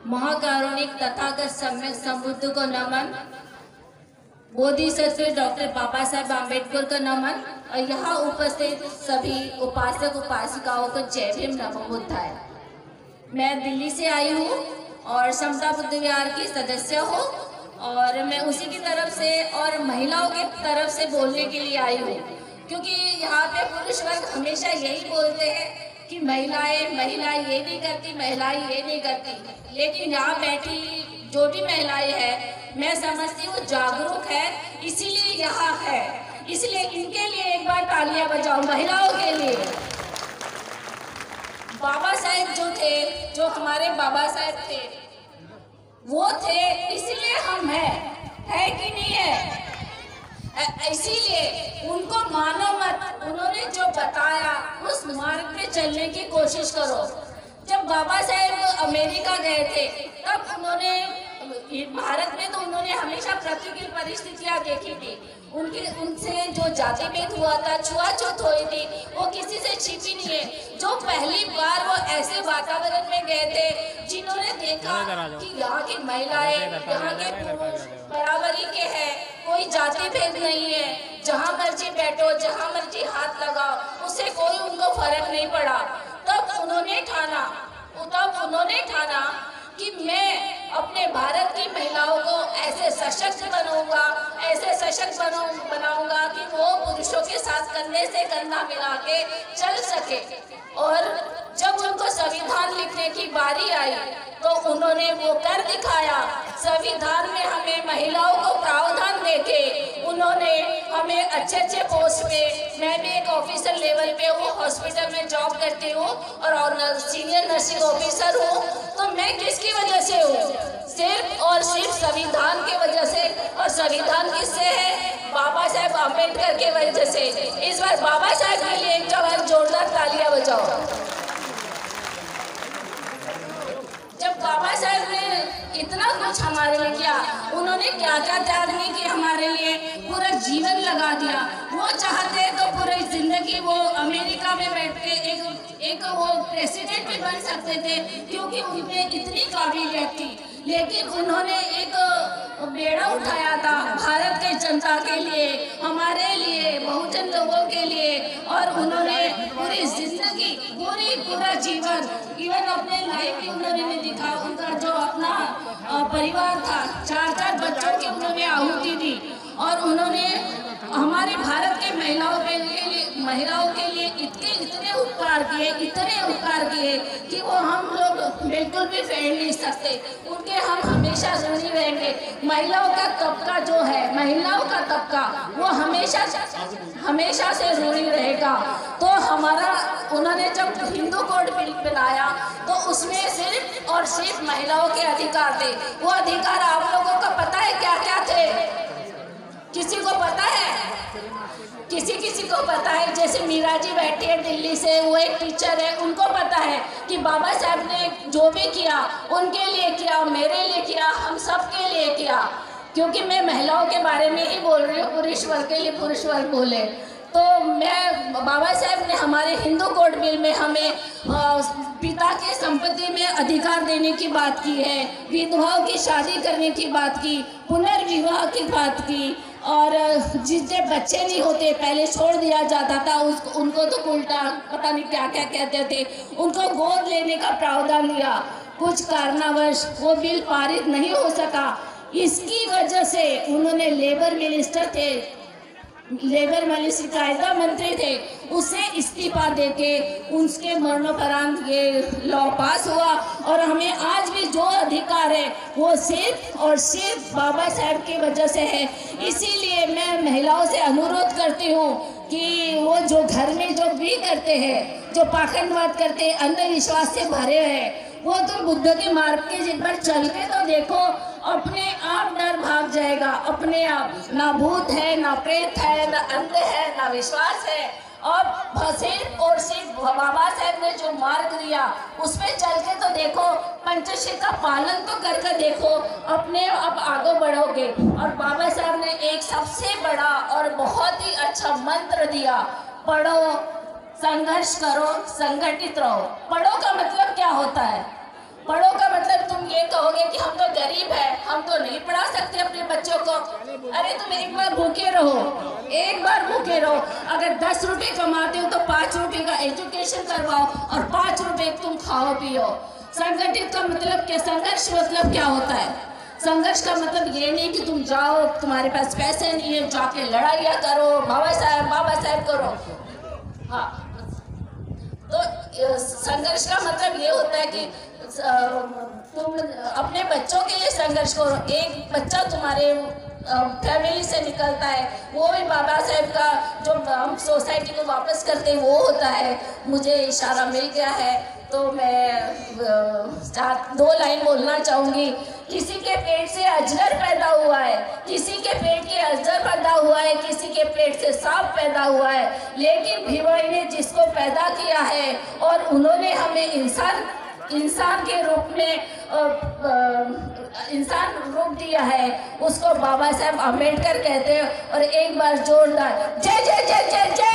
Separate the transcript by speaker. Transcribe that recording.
Speaker 1: महाकारुणिक तथागत सम्यक संबुद्ध को नमन, बोधिसत्व डॉक्टर बाबा साहेब आम्बेडकर को नमन और यहाँ उपस्थित सभी उपासक उपासिकाओं को जय भीम नमो बुद्धाय। मैं दिल्ली से आई हूँ और समता बुद्ध विहार की सदस्य हूँ और मैं उसी की तरफ से और महिलाओं की तरफ से बोलने के लिए आई हूँ, क्योंकि यहाँ पे पुरुष वर्ग हमेशा यही बोलते हैं कि महिलाएं ये नहीं करती, महिलाएं ये नहीं करती, लेकिन यहाँ बैठी जो भी महिलाएं हैं मैं समझती हूँ जागरूक है, इसीलिए यहाँ है। इसलिए इनके लिए एक बार तालियां बजाओ महिलाओं के लिए। बाबा साहेब जो थे, जो हमारे बाबा साहेब थे वो थे, इसलिए हम है कि नहीं है? इसीलिए उनको मानो मत, उन्होंने जो बताया उस मार्ग पे चलने की कोशिश करो। जब बाबा साहेब अमेरिका गए थे तब उन्होंने भारत में तो उन्होंने हमेशा प्रतिकूल परिस्थितियां देखी थी, उनसे जो जाति भेद हुआ था, छुआछूत हुई थी, वो किसी से छिपी नहीं है। जो पहली बार वो ऐसे वातावरण में गए थे जिन्होंने देखा कि यहाँ की महिलाएं, यहाँ के पुरुष बराबरी के हैं, कोई जाति भेद नहीं है, जहाँ मर्जी बैठो, जहाँ मर्जी हाथ लगाओ, उससे कोई उनको फर्क नहीं पड़ा। तब उन्होंने ठाना कि मैं अपने भारत की महिलाओं को ऐसे सशक्त बनाऊंगा कि वो पुरुषों के साथ कंधे से कंधा मिला के चल सके। और जब उनको संविधान लिखने की बारी आई तो उन्होंने वो कर दिखाया। संविधान में हमें महिलाओं को प्रावधान देके उन्होंने हमें अच्छे पोस्ट पे, मैं भी एक ऑफिसर लेवल पे हूँ, हॉस्पिटल में जॉब करती हूँ और सीनियर नर्सिंग ऑफिसर हूँ। तो मैं किसकी वजह से हूँ? सिर्फ और सिर्फ संविधान की वजह से। और संविधान किससे है? बाबा साहेब आम्बेडकर के वजह से। इस बार बाबा साहेब के लिए एक बार जोरदार तालियां बजाओ। जब बाबा साहेब ने इतना कुछ हमारे लिए किया, उन्होंने क्या क्या त्याग नहीं किया हमारे लिए, पूरा जीवन लगा दिया। वो चाहते तो पूरी जिंदगी वो अमेरिका में बैठ के एक वो प्रेसिडेंट भी बन सकते थे, क्योंकि उनमें इतनी काबिलियत थी। लेकिन उन्होंने एक बेड़ा उठाया था भारत के जनता के लिए, हमारे लिए, बहुजन लोगों के लिए। और उन्होंने पूरी जिंदगी, पूरा जीवन, इवन अपने लाइफ भी उन्होंने नहीं दिखा। उनका जो अपना परिवार था, 4 बच्चों की उन्होंने आहुति दी। और उन्होंने हमारे भारत के महिलाओं के लिए इतने उपकार किए कि वो हम लोग बिल्कुल भी फेर नहीं सकते। उनके हम हमेशा ऋणी रहेंगे। महिलाओं का तबका वो हमेशा से ऋणी रहेगा। तो उन्होंने जब हिंदू कोड बिल बनाया तो उसमें सिर्फ और सिर्फ महिलाओं के अधिकार थे। वो अधिकार आप लोगों को पता है क्या क्या थे? किसी को पता है? किसी को पता है? जैसे मीरा जी बैठी है दिल्ली से, वो एक टीचर है, उनको पता है कि बाबा साहब ने जो भी किया उनके लिए किया, मेरे लिए किया, हम सब के लिए किया। क्योंकि मैं महिलाओं के बारे में ही बोल रही हूँ, पुरुष वर्ग के लिए पुरुष वर्ग बोले तो बाबा साहब ने हमारे हिंदू कोड बिल में हमें पिता की संपत्ति में अधिकार देने की बात की है, विधवाओं की शादी करने की बात की, पुनर्विवाह की बात की। और जिसके बच्चे नहीं होते पहले छोड़ दिया जाता था, उनको तो उल्टा पता नहीं क्या क्या कहते थे, उनको गोद लेने का प्रावधान दिया। कुछ कारणवश वो बिल पारित नहीं हो सका। इसकी वजह से उन्होंने लेबर मिनिस्टर कायदा मंत्री थे, उसे इस्तीफा देके उसके मरणोपरांत ये लॉ पास हुआ। और हमें आज भी जो अधिकार है वो सिर्फ और सिर्फ बाबा साहब की वजह से है। इसीलिए मैं महिलाओं से अनुरोध करती हूँ कि वो जो घर में जो भी करते हैं, जो पाखंडवाद करते हैं, अंधविश्वास से भरे हैं, वो तुम बुद्ध के मार्ग के जिन पर चल के तो देखो, अपने आप डर भाग जाएगा। अपने आप, ना भूत है, ना प्रेत है, ना अंध है, ना विश्वास है। और सिर्फ और सिर्फ बाबा साहब ने जो मार्ग दिया उस पर चल के तो देखो, पंचशील का पालन तो करके देखो, अपने आप आगे बढ़ोगे। और बाबा साहब ने एक सबसे बड़ा और बहुत ही अच्छा मंत्र दिया, पढ़ो, संघर्ष करो, संगठित रहो। पढ़ो का मतलब क्या होता है? पढ़ो का मतलब तुम ये कहो अरे तुम एक बार भूखे रहो, एक बार भूखे रहो। अगर 10 रुपए कमाते हो तो 5 रुपए का एजुकेशन करवाओ और 5 रुपए तुम खाओ पियो। संगठित का मतलब क्या, संघर्ष मतलब क्या होता है? संघर्ष का मतलब ये नहीं कि तुम जाओ, तुम्हारे पास पैसे नहीं है, जाके लड़ाइयाँ करो, बाबा साहब करो। हाँ, तो संघर्ष का मतलब ये होता है कि तुम अपने बच्चों के लिए संघर्ष करो। एक बच्चा तुम्हारे फैमिली से निकलता है, वो भी बाबा साहब का जो हम सोसाइटी को वापस करते हैं वो होता है। मुझे इशारा मिल गया है तो मैं 2 लाइन बोलना चाहूँगी। किसी के पेट से अजगर पैदा हुआ है, किसी के पेट के अजगर पैदा हुआ है, किसी के पेट से सांप पैदा हुआ है, लेकिन भिवाई ने जिसको पैदा किया है और उन्होंने हमें इंसान के रूप में इंसान रूप दिया है, उसको बाबा साहब अम्बेडकर कहते हैं। और एक बार जोरदार जय जय जय जय जय